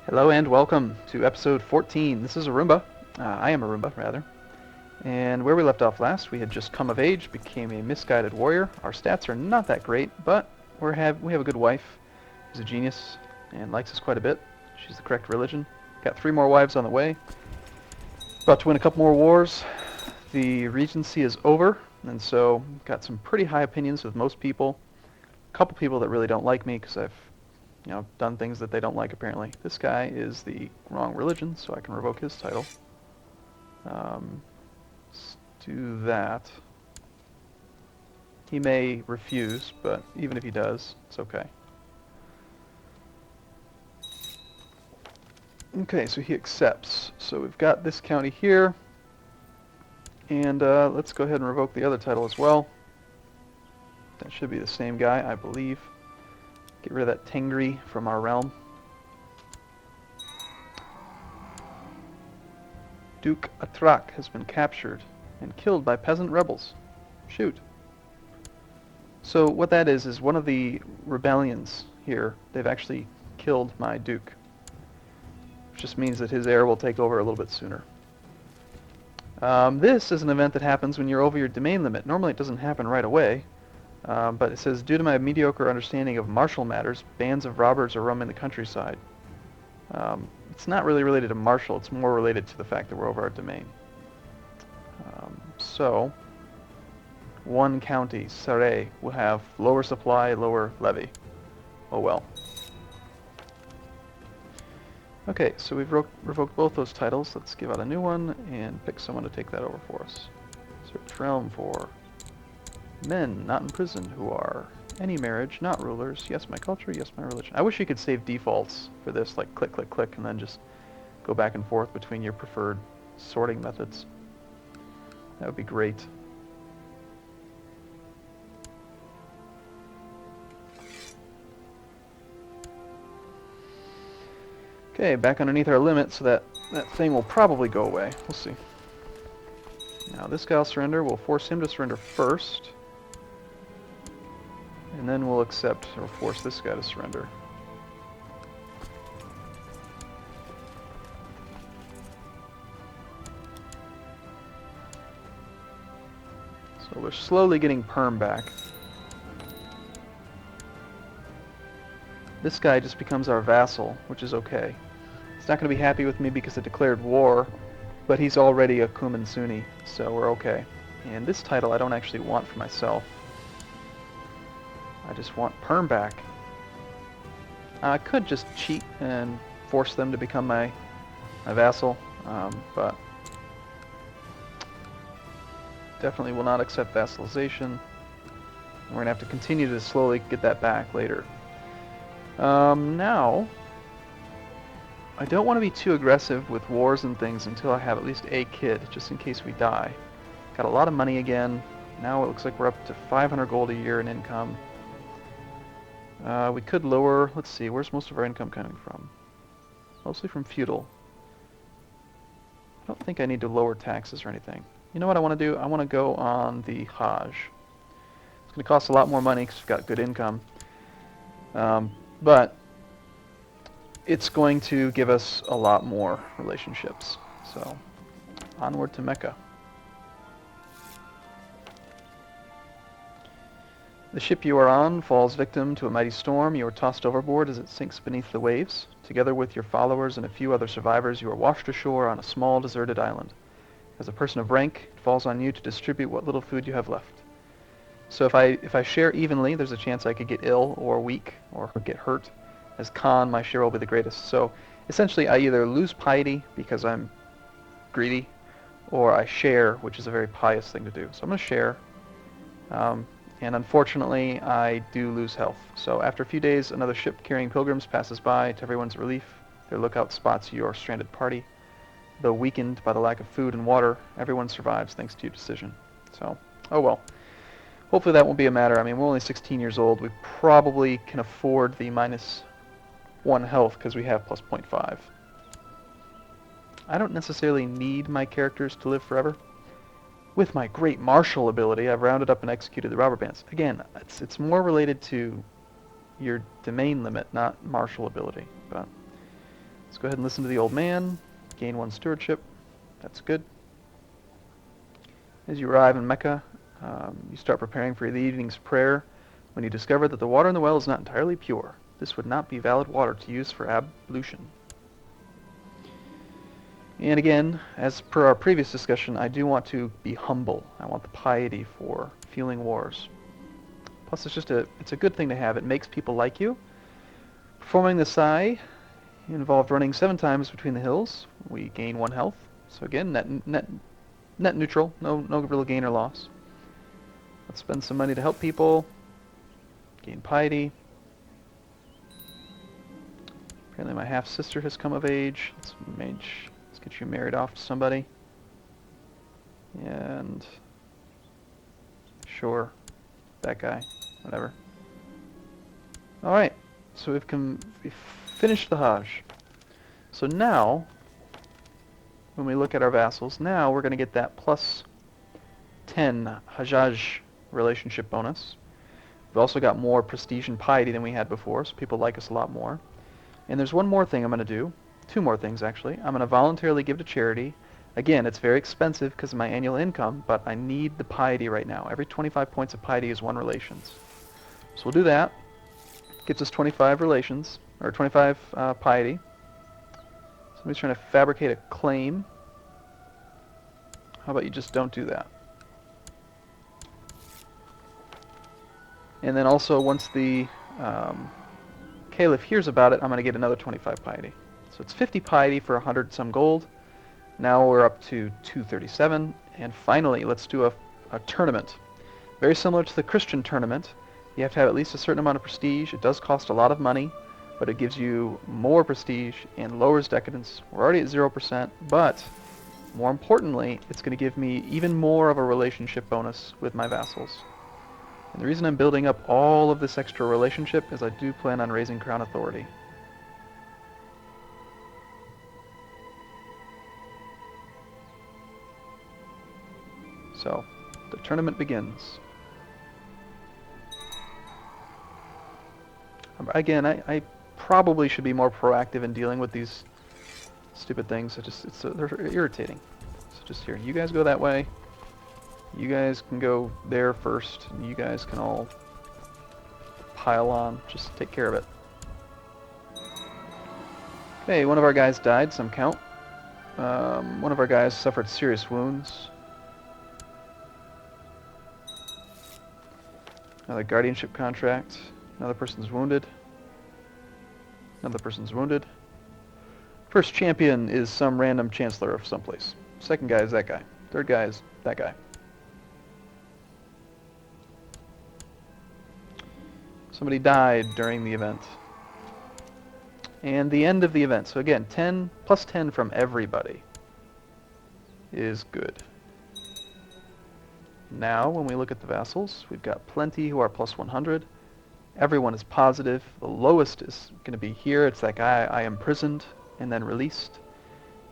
Hello and welcome to episode 14. This is Arumba. I am Arumba, rather. And where we left off last, we had just come of age, became a misguided warrior. Our stats are not that great, but we have a good wife who's a genius and likes us quite a bit. She's the correct religion. Got 3 more wives on the way. About to win a couple more wars. The regency is over, and so got some pretty high opinions with most people. A couple people that really don't like me because I've done things that they don't like apparently. This guy is the wrong religion, so I can revoke his title. Let's do that. He may refuse, but even if he does, it's okay. Okay, so he accepts. So we've got this county here, and let's go ahead and revoke the other title as well. That should be the same guy, I believe. Get rid of that Tengri from our realm. Duke Atrak has been captured and killed by peasant rebels. Shoot. So what that is one of the rebellions here. They've actually killed my duke. Which just means that his heir will take over a little bit sooner. This is an event that happens when you're over your domain limit. Normally it doesn't happen right away. But it says, due to my mediocre understanding of martial matters, bands of robbers are roaming the countryside. It's not really related to martial, it's more related to the fact that we're over our domain. So, one county, Saray, will have lower supply, lower levy. Oh well. Okay, so we've revoked both those titles. Let's give out a new one and pick someone to take that over for us. Search realm for men not in prison who are any marriage, not rulers, yes my culture, yes my religion. I wish you could save defaults for this, like click, click, click, and then just go back and forth between your preferred sorting methods. That would be great. Okay, back underneath our limit, so that thing will probably go away. We'll see. Now this guy will surrender. We'll force him to surrender first. And then we'll accept, or force this guy to surrender. So we're slowly getting perm back. This guy just becomes our vassal, which is okay. He's not going to be happy with me because I declared war, but he's already a Cuman Sunni, so we're okay. And this title I don't actually want for myself. I just want perm back. I could just cheat and force them to become my vassal, but definitely will not accept vassalization. We're going to have to continue to slowly get that back later. Now, I don't want to be too aggressive with wars and things until I have at least a kid, just in case we die. Got a lot of money again. Now it looks like we're up to 500 gold a year in income. We could lower, let's see, where's most of our income coming from? Mostly from feudal. I don't think I need to lower taxes or anything. You know what I want to do? I want to go on the Hajj. It's going to cost a lot more money because we've got good income. But it's going to give us a lot more relationships. So, onward to Mecca. The ship you are on falls victim to a mighty storm. You are tossed overboard as it sinks beneath the waves. Together with your followers and a few other survivors, you are washed ashore on a small deserted island. As a person of rank, it falls on you to distribute what little food you have left. So if I share evenly, there's a chance I could get ill or weak or get hurt. As Khan, my share will be the greatest. So essentially I either lose piety because I'm greedy, or I share, which is a very pious thing to do. So I'm going to share. And unfortunately, I do lose health. So after a few days, another ship carrying pilgrims passes by. To everyone's relief, their lookout spots your stranded party. Though weakened by the lack of food and water, everyone survives thanks to your decision. So, oh well. Hopefully that won't be a matter. I mean, we're only 16 years old. We probably can afford the -1 health because we have plus 0.5. I don't necessarily need my characters to live forever. With my great martial ability, I've rounded up and executed the robber bands. Again, it's more related to your domain limit, not martial ability. But Let's go ahead and listen to the old man. Gain 1 stewardship. That's good. As you arrive in Mecca, you start preparing for the evening's prayer when you discover that the water in the well is not entirely pure. This would not be valid water to use for ablution. And again, as per our previous discussion, I do want to be humble. I want the piety for feeling wars. Plus, it's a good thing to have. It makes people like you. Performing the Sai involved running 7 times between the hills. We gain 1 health. So again, net neutral. No real gain or loss. Let's spend some money to help people. Gain piety. Apparently my half-sister has come of age. Let's get you married off to somebody. And sure, that guy, whatever. Alright, so we've finished the Hajj. So now, when we look at our vassals, now we're going to get that plus 10 Hajjaj relationship bonus. We've also got more prestige and piety than we had before, so people like us a lot more. And there's one more thing I'm going to do. 2 more things, actually. I'm going to voluntarily give to charity. Again, it's very expensive because of my annual income, but I need the piety right now. Every 25 points of piety is 1 relations. So we'll do that. Gets us 25 relations, or 25 piety. Somebody's trying to fabricate a claim. How about you just don't do that? And then also, once the Caliph hears about it, I'm going to get another 25 piety. So it's 50 piety for 100 some gold. Now we're up to 237. And finally, let's do a tournament. Very similar to the Christian tournament. You have to have at least a certain amount of prestige. It does cost a lot of money, but it gives you more prestige and lowers decadence. We're already at 0%, but more importantly, it's going to give me even more of a relationship bonus with my vassals. And the reason I'm building up all of this extra relationship is I do plan on raising crown authority. So, the tournament begins. Again, I probably should be more proactive in dealing with these stupid things. They're irritating. So just here, you guys go that way. You guys can go there first, and you guys can all pile on. Just take care of it. Okay, one of our guys died, some count. One of our guys suffered serious wounds. Another guardianship contract. Another person's wounded. Another person's wounded. First champion is some random chancellor of someplace. Second guy is that guy. Third guy is that guy. Somebody died during the event. And the end of the event. So again, 10 plus 10 from everybody is good. Now, when we look at the vassals, we've got plenty who are plus 100. Everyone is positive. The lowest is going to be here. It's that guy I imprisoned and then released.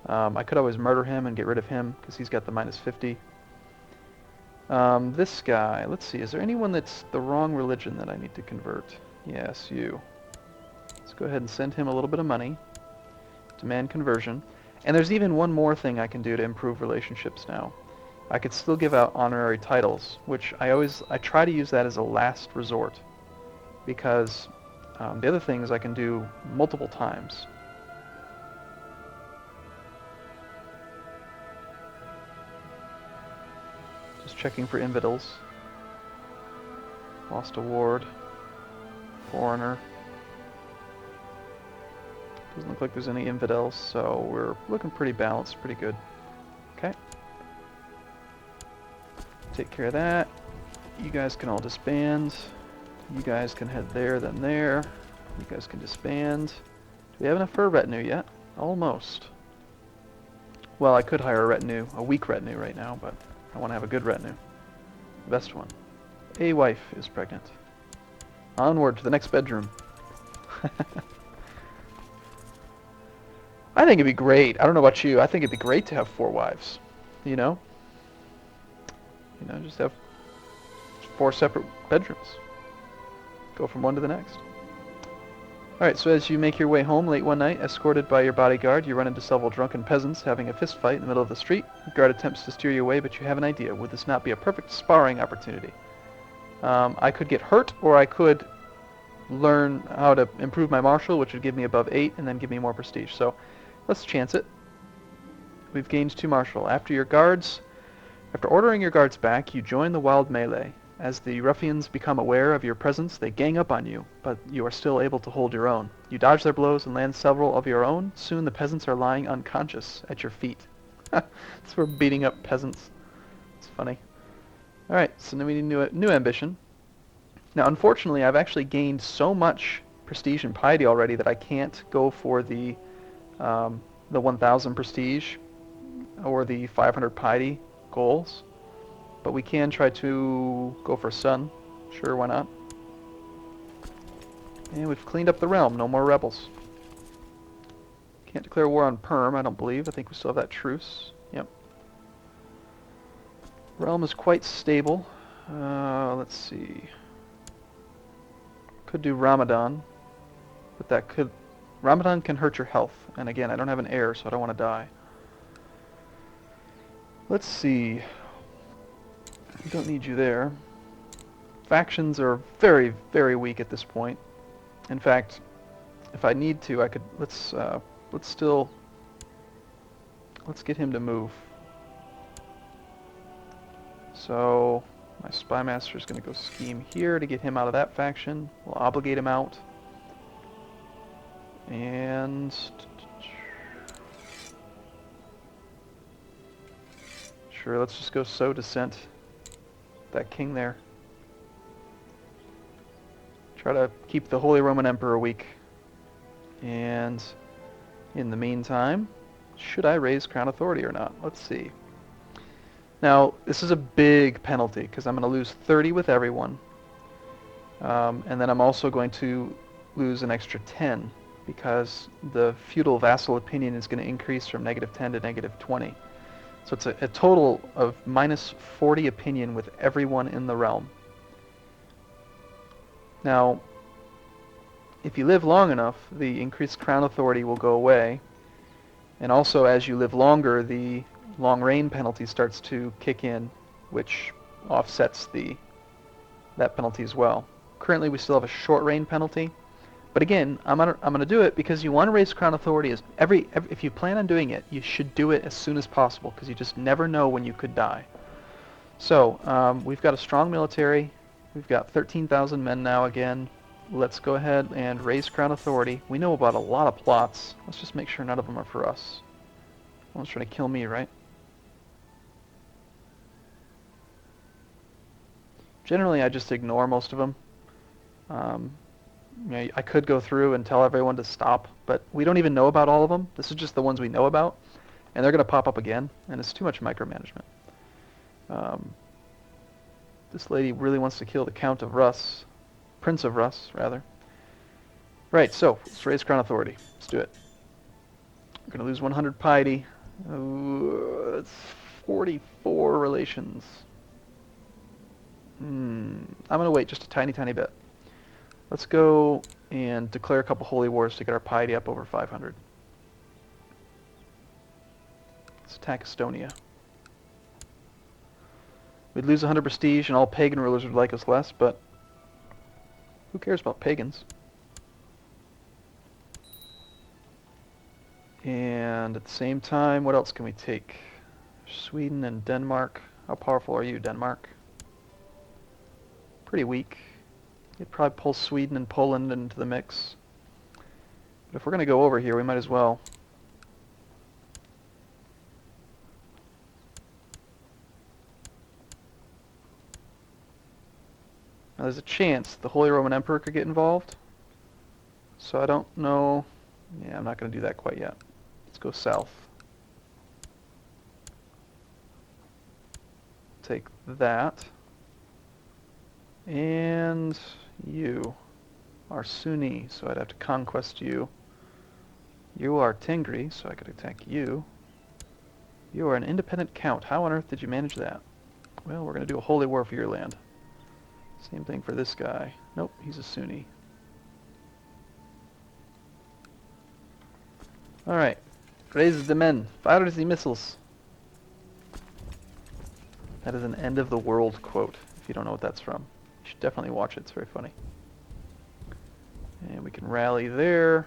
I could always murder him and get rid of him because he's got the minus 50. This guy, let's see, is there anyone that's the wrong religion that I need to convert? Yes, you. Let's go ahead and send him a little bit of money. Demand conversion. And there's even one more thing I can do to improve relationships now. I could still give out honorary titles, which I try to use that as a last resort. Because the other thing is I can do multiple times. Just checking for infidels. Lost award. Foreigner. Doesn't look like there's any infidels, so we're looking pretty balanced, pretty good. Okay. Take care of that. You guys can all disband. You guys can head there, then there. You guys can disband. Do we have enough for a retinue yet? Almost. Well, I could hire a retinue, a weak retinue right now, but I want to have a good retinue. The best one. A wife is pregnant. Onward to the next bedroom. I think it'd be great. I don't know about you. I think it'd be great to have 4 wives. You know? Just have 4 separate bedrooms. Go from one to the next. Alright, so as you make your way home late one night, escorted by your bodyguard, you run into several drunken peasants having a fist fight in the middle of the street. The guard attempts to steer you away, but you have an idea. Would this not be a perfect sparring opportunity? I could get hurt, or I could learn how to improve my martial, which would give me above 8, and then give me more prestige. So, let's chance it. We've gained 2 martial. After ordering your guards back, you join the wild melee. As the ruffians become aware of your presence, they gang up on you, but you are still able to hold your own. You dodge their blows and land several of your own. Soon the peasants are lying unconscious at your feet. So we're beating up peasants. It's funny. Alright, so now we need new ambition. Now, unfortunately, I've actually gained so much prestige and piety already that I can't go for the 1,000 prestige or the 500 piety goals. But we can try to go for Sun. Sure, why not? And we've cleaned up the realm. No more rebels. Can't declare war on Perm, I don't believe. I think we still have that truce. Yep. Realm is quite stable. Let's see. Could do Ramadan. But that could... Ramadan can hurt your health. And again, I don't have an heir, so I don't want to die. Let's see. We don't need you there. Factions are very, very weak at this point. In fact, if I need to, I could... Let's get him to move. So, my spy master is going to go scheme here to get him out of that faction. We'll obligate him out. And... Sure, let's just go sow dissent. That king there. Try to keep the Holy Roman Emperor weak. And in the meantime, should I raise Crown Authority or not? Let's see. Now, this is a big penalty because I'm going to lose 30 with everyone. And then I'm also going to lose an extra 10 because the feudal vassal opinion is going to increase from -10 to -20. So it's a total of -40 opinion with everyone in the realm. Now, if you live long enough, the increased crown authority will go away. And also, as you live longer, the long reign penalty starts to kick in, which offsets that penalty as well. Currently, we still have a short reign penalty. But again, I'm gonna do it because you want to raise crown authority. If you plan on doing it, you should do it as soon as possible because you just never know when you could die. So we've got a strong military. We've got 13,000 men now again. Let's go ahead and raise crown authority. We know about a lot of plots. Let's just make sure none of them are for us. No one's trying to kill me, right? Generally, I just ignore most of them. You know, I could go through and tell everyone to stop, but we don't even know about all of them. This is just the ones we know about, and they're going to pop up again, and it's too much micromanagement. This lady really wants to kill the Count of Russ, Prince of Russ, rather. Right, so let's raise crown authority. Let's do it. We're going to lose 100 piety. That's 44 relations. I'm going to wait just a tiny, tiny bit. Let's go and declare a couple holy wars to get our piety up over 500. Let's attack Estonia. We'd lose 100 prestige and all pagan rulers would like us less, but who cares about pagans? And at the same time, what else can we take? Sweden and Denmark. How powerful are you, Denmark? Pretty weak. You'd probably pull Sweden and Poland into the mix. But if we're going to go over here, we might as well. Now there's a chance the Holy Roman Emperor could get involved. So I don't know. Yeah, I'm not going to do that quite yet. Let's go south. Take that. And you are Sunni, so I'd have to conquest you. You are Tengri, so I could attack you. You are an independent count. How on earth did you manage that? Well, we're going to do a holy war for your land. Same thing for this guy. Nope, he's a Sunni. Alright. Raise the men. Fire the missiles. That is an end of the world quote, if you don't know what that's from. You should definitely watch it, it's very funny. And we can rally there.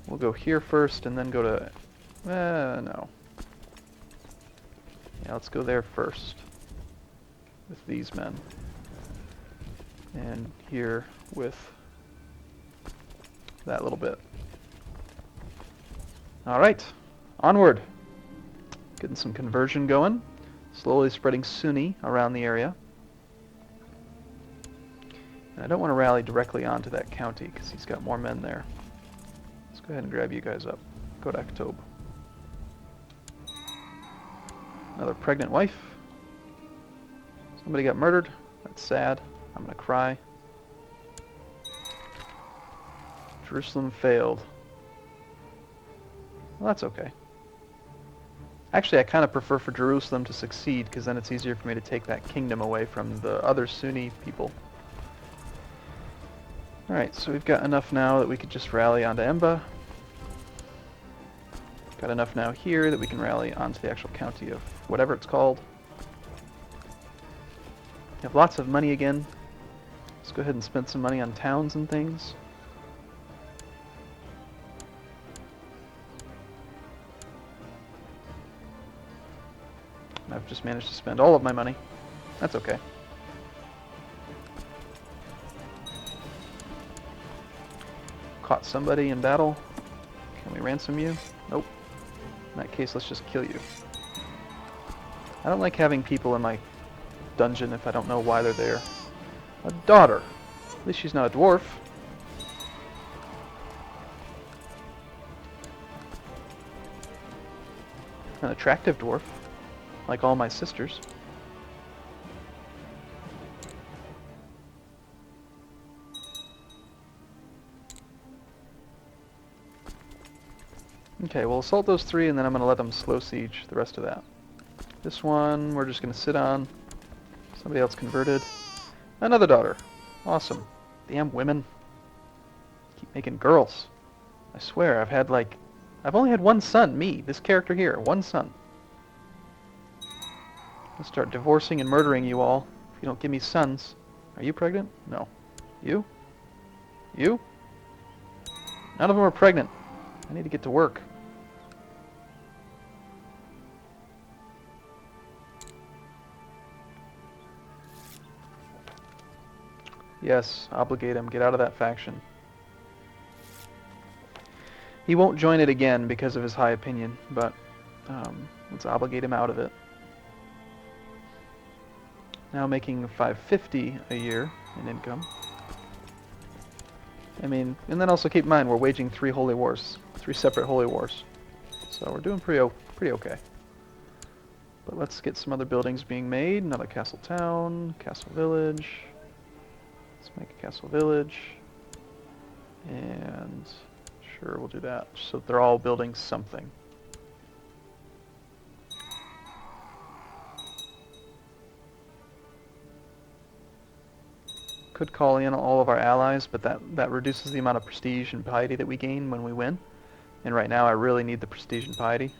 We'll go here first and then go to... no. Yeah, let's go there first. With these men. And here with that little bit. Alright, onward. Getting some conversion going. Slowly spreading Sunni around the area. And I don't want to rally directly onto that county because he's got more men there. Let's go ahead and grab you guys up. Go to Aktob. Another pregnant wife. Somebody got murdered. That's sad. I'm gonna cry. Jerusalem failed. Well, that's okay. Actually, I kind of prefer for Jerusalem to succeed because then it's easier for me to take that kingdom away from the other Sunni people. Alright, so we've got enough now that we could just rally onto Emba. Got enough now here that we can rally onto the actual county of whatever it's called. We have lots of money again. Let's go ahead and spend some money on towns and things. I've just managed to spend all of my money. That's okay. Caught somebody in battle. Can we ransom you? Nope. In that case, let's just kill you. I don't like having people in my dungeon if I don't know why they're there. A daughter. At least she's not a dwarf. An attractive dwarf. Like all my sisters. Okay, we'll assault those three and then I'm going to let them slow siege the rest of that. This one we're just going to sit on. Somebody else converted. Another daughter. Awesome. Damn women. Keep making girls. I swear, I've only had one son, me, this character here, one son. I'll start divorcing and murdering you all if you don't give me sons. Are you pregnant? No. You? You? None of them are pregnant. I need to get to work. Yes, obligate him. Get out of that faction. He won't join it again because of his high opinion, but let's obligate him out of it. Now making 550 a year in income. I mean, and then also keep in mind we're waging 3 holy wars, 3 separate holy wars. So we're doing pretty okay. But let's get some other buildings being made. Another castle town, castle village. Let's make a castle village. And sure, we'll do that. So they're all building something. Could call in all of our allies, but that reduces the amount of prestige and piety that we gain when we win. And right now I really need the prestige and piety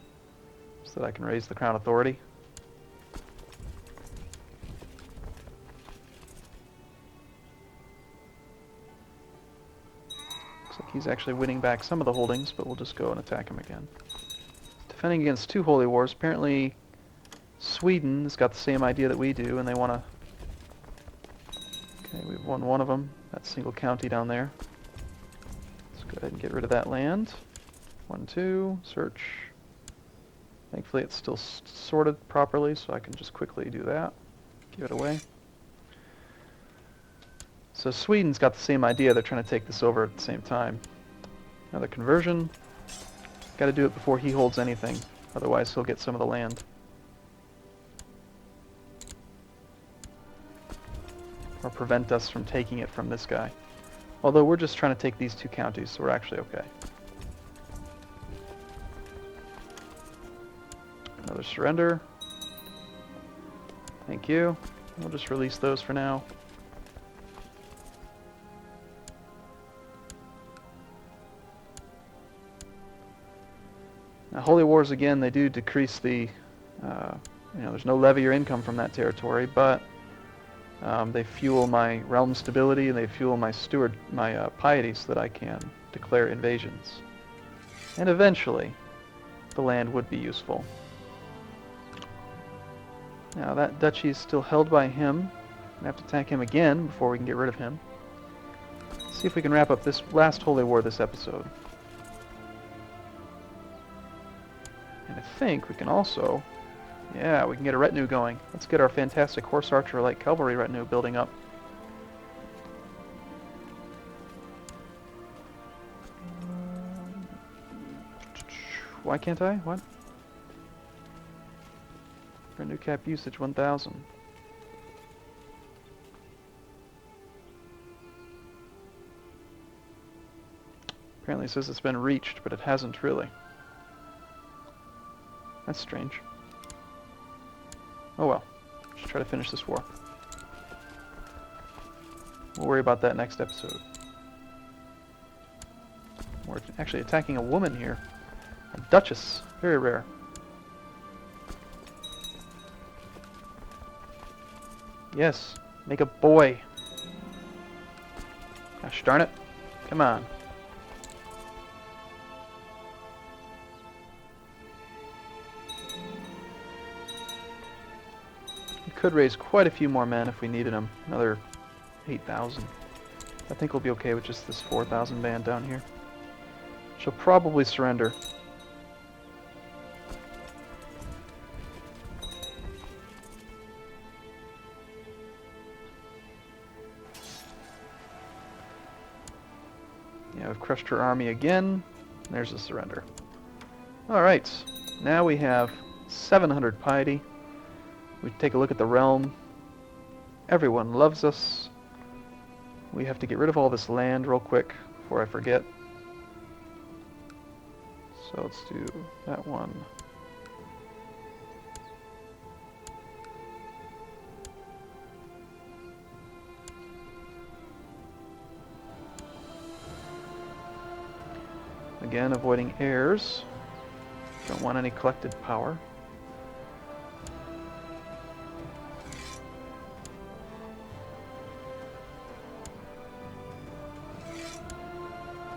so that I can raise the crown authority. Looks like he's actually winning back some of the holdings, but we'll just go and attack him again. Defending against 2 holy wars. Apparently Sweden's got the same idea that we do, and they want to... Okay, we've won one of them. That single county down there. Let's go ahead and get rid of that land. 1, 2, search. Thankfully it's still sorted properly, so I can just quickly do that. Give it away. So Sweden's got the same idea. They're trying to take this over at the same time. Another conversion. Got to do it before he holds anything. Otherwise he'll get some of the land. Or prevent us from taking it from this guy. Although we're just trying to take these 2 counties, so we're actually okay. Another surrender. Thank you. We'll just release those for now. Now, holy wars, again, they do decrease the, there's no levy or income from that territory, but they fuel my realm stability, and they fuel my piety so that I can declare invasions. And eventually, the land would be useful. Now, that duchy is still held by him. We have to attack him again before we can get rid of him. Let's see if we can wrap up this last holy war this episode. And I think we can also... Yeah, we can get a retinue going. Let's get our fantastic horse archer light cavalry retinue building up. Why can't I? What? Retinue cap usage 1000. Apparently it says it's been reached, but it hasn't really. That's strange. Oh well. Just try to finish this war. We'll worry about that next episode. We're actually attacking a woman here. A duchess. Very rare. Yes. Make a boy. Gosh darn it. Come on. Could raise quite a few more men if we needed them. Another 8,000. I think we'll be okay with just this 4,000 band down here. She'll probably surrender. Yeah, we've crushed her army again. There's a surrender. Alright, now we have 700 piety. We take a look at the realm. Everyone loves us. We have to get rid of all this land real quick before I forget. So let's do that one. Again, avoiding heirs. Don't want any collected power.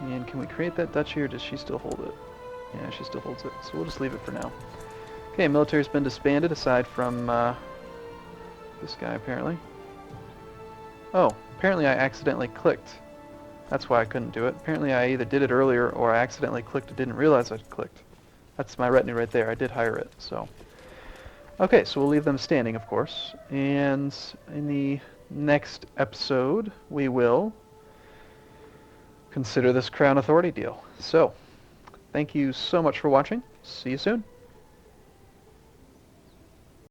And can we create that duchy, or does she still hold it? Yeah, she still holds it, so we'll just leave it for now. Okay, military's been disbanded, aside from this guy, apparently. Oh, apparently I accidentally clicked. That's why I couldn't do it. Apparently I either did it earlier, or I accidentally clicked and didn't realize I'd clicked. That's my retinue right there. I did hire it, so... Okay, so we'll leave them standing, of course. And in the next episode, we will... consider this Crown Authority deal. So, thank you so much for watching. See you soon.